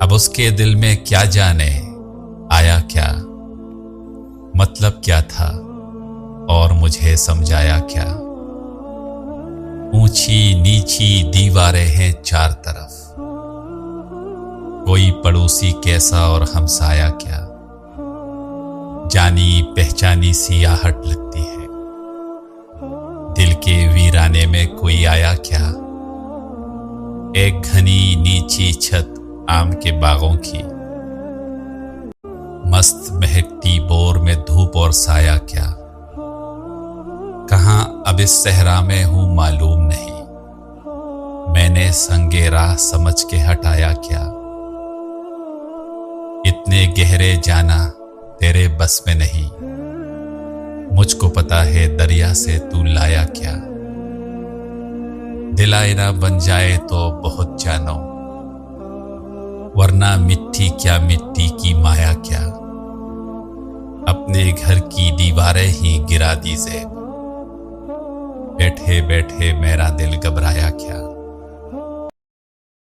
अब उसके दिल में क्या जाने आया क्या, मतलब क्या था और मुझे समझाया क्या। ऊंची नीची दीवारें हैं चार तरफ, कोई पड़ोसी कैसा और हमसाया क्या। जानी पहचानी सी आहट लगती है, दिल के वीराने में कोई आया क्या। एक घनी नीची छत आम के बागों की, मस्त महकती बोर में धूप और साया क्या। कहां अब इस सहरा में हूं मालूम नहीं, मैंने संगे राह समझ के हटाया क्या। इतने गहरे जाना तेरे बस में नहीं, मुझको पता है दरिया से तू लाया क्या। दिल आईना बन जाए तो बहुत जानो, वरना मिट्टी क्या मिट्टी की माया क्या। अपने घर की दीवारें ही गिरा दी ज़ेब, बैठे बैठे मेरा दिल घबराया क्या।